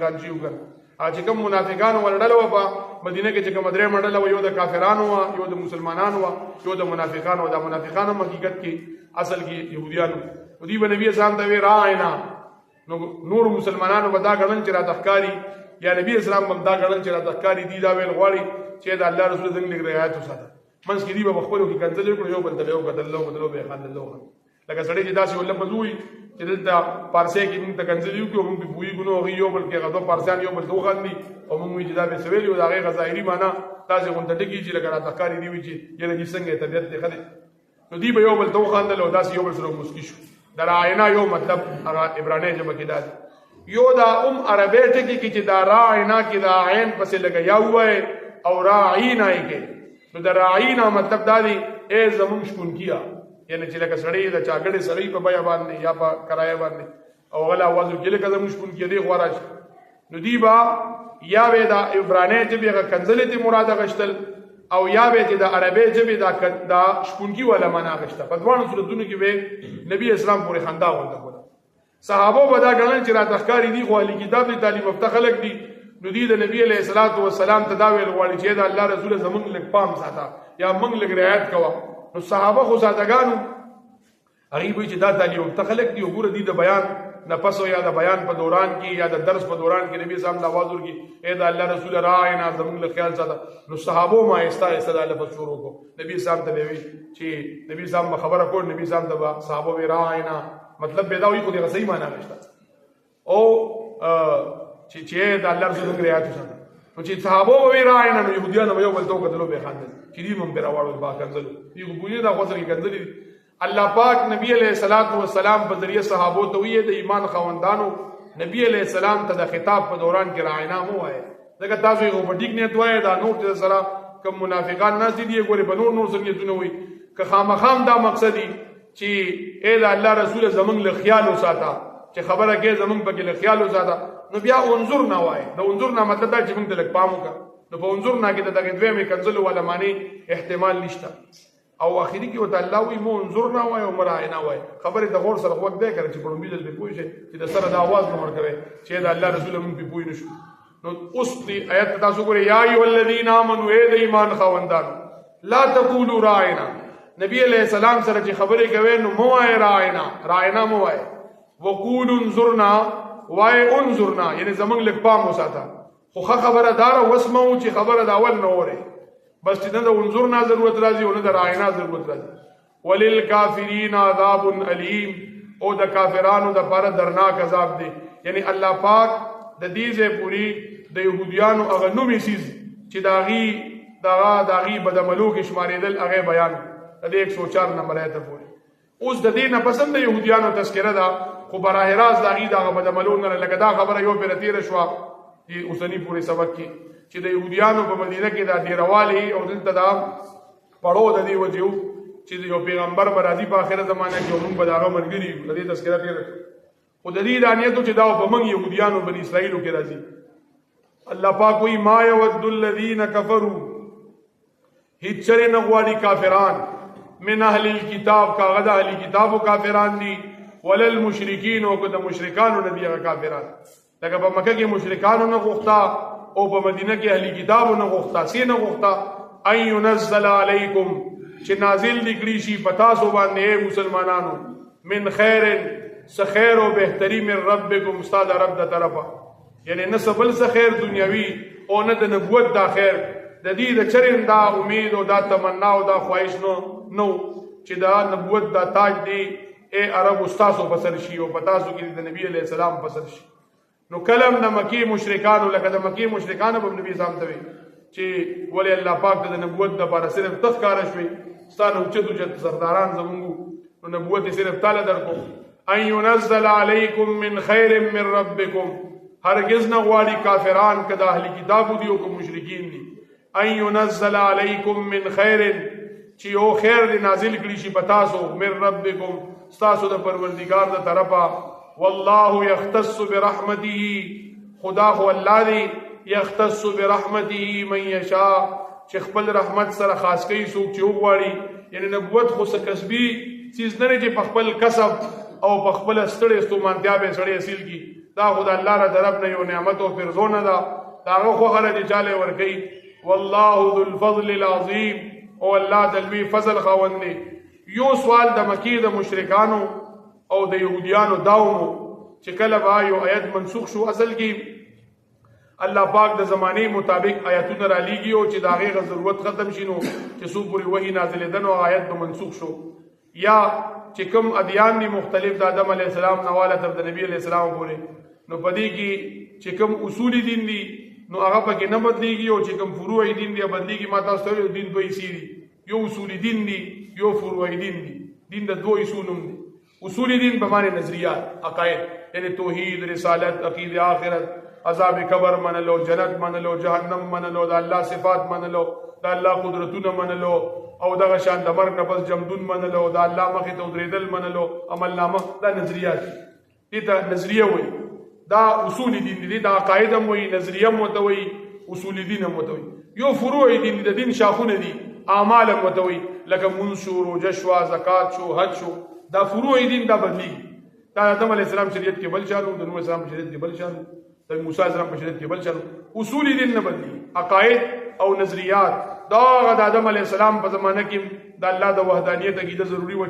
غانجیو کړ چې کوم منافقانو ولډل و په مدینه کې چې کوم درې منډل و یو د کافرانو و یو د مسلمانانو و یو د منافقانو و د منافقانو حقیقت کې اصل کې يهوديانو ودي به نبی اسلام ته وی رااینا نور مسلمانانو ودا غړن چې را تخکاری یا نبی اسلام هم دا غړن چې را تخکاری دي دا ویل غواړي چې د الله رسول څنګه لګ رعایت وساته منځ کې دی به خپل کې کنځل کړو یو بل ته یو بدلو به خان الله لکه سړی چې داسې ول مزوي چې د پارسه کې موږ ته کنځلیو کې موږ په بوې ګنو یو بل کې غدو پارسان یو بل دوه غندي او موږ چې دا به سویل یو دا غي غظاهري معنا تاسو غونډه ټکی چې لګا تکاری دی وی چې یره دې څنګه طبيعت ته خدي نو دی به یو بل دوه غندل او داسې یو بل سره مسکی شو دراینا یو مطلب هغه عبرانی جمع کې دا یو دا عربی ټکی کې چې دا راینا کې دا عین پسې لګا یا وای او راعینا یې کې نو دا راعینا مطلب دا دی ای زمون شپون کیا یعنی چې لکه سړی د چاګړې سړی په بیا باندې یا په کرایه باندې او غلا आवाज کې لکه زموږ شپون کې دی غوړاش نو دی با یا وې دا عبرانی چې به کنځلې ته مراد غشتل او یا وې چې د عربی چې به دا شپون کې ولا معنا غشته په دوه صورتونو کې به نبی اسلام پورې خندا ونده کوله صحابه ودا غنل چې را تخکاری دی خو علی کتاب دی تعلیم یافته خلک دي نو دی د نبی علیہ الصلوۃ والسلام تداویل غواړي چې دا الله رسول زمونږ لک پام ساته یا موږ لک رعایت کوه نو صحابه خو سادهګانو غریبوي چې دا تعلیم تخلق دی وګوره دی د بیان نفس او یا د بیان په دوران کې یا د درس په دوران کې نبی صاحب د आवाज ورکی اے دا الله رسول راینا زموږ له خیال ساته نو صحابه ما ایستا لفظ شروع کو نبی صاحب ته وی چې نبی صاحب خبره کول نبی صاحب د صحابه وی راینا مطلب پیدا وي خو دغه صحیح معنا نشته او چې د الله رسول څنګه رعایت وساته نو چې صحابه وی راینا نو يهوديان یو بل تو کتلو به خاندل چې دې مونږ راوړل با کنزل یو ګویا دا غوځي کنزل الله پاک نبی علیہ الصلوۃ والسلام په ذریعہ صحابو ته وی د ایمان خوندانو نبی علیہ السلام ته د خطاب په دوران کې راینا مو وای دغه تاسو یو په ټیک نه توای دا نور چې سره کوم منافقان ناس دي ګوره په نور څنګه دونه وي که خامخام دا مقصدی چې اے الله رسول زمنګ له خیال وساته چې خبره کې زمنګ په کې له خیال وساته نو بیا انظر نه وای د انظر نه مطلب دا چې موږ ته لک پامو کا نو په انظر نه کې دغه دوی مې کنزل ولا معنی احتمال نشته او اخیری کې وته الله وی مو انظر نه وای او مراینا وای خبره د غور سره وخت دی کړي چې په لومبي دل پوي شي چې د سره د आवाज نه ورکوي چې د الله رسول موږ په پوي نشو نو اوس دی آیت تاسو ګورئ یا ایو الذین آمنوا اے د ایمان خوندان لا تقولوا راینا نبی علیہ السلام سره چې خبره کوي نو مو وای راینا مو وای وقولوا انظرنا وای انظرنا یعنی زمنګ لک پام وساته خو خبره دار وسمو چې خبره دا اول نه وره بس چې د انظرنا ضرورت راځي او نه د راینا ضرورت راځي وللکافرین عذاب الیم او د کافرانو د پر درناک عذاب دی یعنی الله پاک د دې ځای پوری د يهوديانو هغه نومي سیز چې داغي بدعملو کې شمارېدل هغه بیان د 104 نمبر آیت پوری اوس د دې نه پسند د يهوديانو تذکرہ دا خو براه راست داغي دغه بدعملو نه لګا دا خبره یو پر تیر شو چې اوسنی پوری سبق کې چې د يهوديانو په مدینه کې د ډیروالي او دلته دا پړو د دې وجو چې یو پیغمبر برادي په اخره زمانه کې موږ بداغه مرګري د دې تذکرہ پیل خو د دې دانیته چې دا په موږ يهوديانو بني اسرائیلو کې راځي الله پاک وی ما يود الذين كفروا هچره نغواړي کافران من اهل الكتاب کا غدا اهل کتاب او کافران دي ولل مشرکین او که د مشرکانو نه دي کافران لکه په مکه کې مشرکانو نه غوښتا او په مدینه کې اهلی کتابو نه غوښتا سینه غوښتا اي ينزل عليكم چې نازل دګړي شي پتا سو باندې مسلمانانو من خیر سخیر او بهتري من ربکم استاد رب د طرفه یعنی نسبل سخیر دنیوي او نه د نبوت دا خیر د دې د چرین دا امید او دا تمنا او دا خواهش نو چې دا نبوت دا تاج دی اے عرب استادو بسر شي او پتا سو کې د نبی علی السلام بسر شي نو کلم د مکی مشرکانو لکه د مکی مشرکانو په نبی صاحب ته چې ولی الله پاک د نبوت د لپاره صرف تذکرہ شوی ستانه اوچت سرداران زمونږ نو نبوت صرف تعالی درکو ان ينزل عليكم من خير من ربكم هرگز نه غواړي کافران کدا اهل کتابو دي او مشرکین دي ان ينزل عليكم من خير چې او خیر دی نازل کړي شي پتاسو من ربکم تاسو د پروردگار د طرفه والله يختص برحمته خدا هو الذي يختص برحمته من يشاء چې خپل رحمت سره خاص کوي څوک چې وغواړي یعنی نبوت خو څه کسبي چیز نه چې په خپل کسب او په خپل ستړي ستومانتیا به سړی اصل کی دا خدای الله را طرف نه یو نعمت او فرزونه دا هغه خو خلک چاله ورکی والله ذو الفضل العظیم او الله دلوی فضل خوند یو سوال د مکی د مشرکانو او د يهوديانو داومو چې کله با یو آیت منسوخ شو اصل کې الله پاک د زمانه مطابق آیاتونه را لېږي او چې داغه غ ضرورت ختم شینو چې سو پوری وਹੀ نازل دنو آیت به منسوخ شو یا چې کوم ادیان دي مختلف د آدم علی السلام نواله تر د نبی علی السلام پورې نو پدې کې چې کوم اصول دین دي نو هغه پکې نه بدلېږي او چې کوم فروع دین دي بدلېږي ما تاسو ته دین دوی سری یو اصول دین دي یو فروع دین دي دین د دوه اصولم دي اصول دین به معنی نظریات عقاید یعنی توحید رسالت عقیده آخرت عذاب قبر منلو جنت منلو جهنم منلو د الله صفات منلو د الله قدرتونه منلو او دغه شان د مرګ نه پس جمدون منلو د الله مخې ته درېدل منلو عمل نامه دا نظریات دي ته نظریه وایي دا اصول دین دي دا عقاید هم وایي نظریه هم ورته وایي اصول دین هم ورته وایي یو فروع دین د دین شاخونه دي اعمال هم ورته وایي لکه مونځ شو روژه شوه زکات شو حج شو دا فروع دین دا بدلېږي دا آدم علیه السلام شریعت کې بل چالو د نوح اسلام شریعت کې بل چالو د موسی اسلام په شریعت کې بل چالو اصول دین نه بدلېږي عقاید او نظریات دا د آدم علیه السلام په زمانه کې د الله د وحدانیت عقیده ضروري و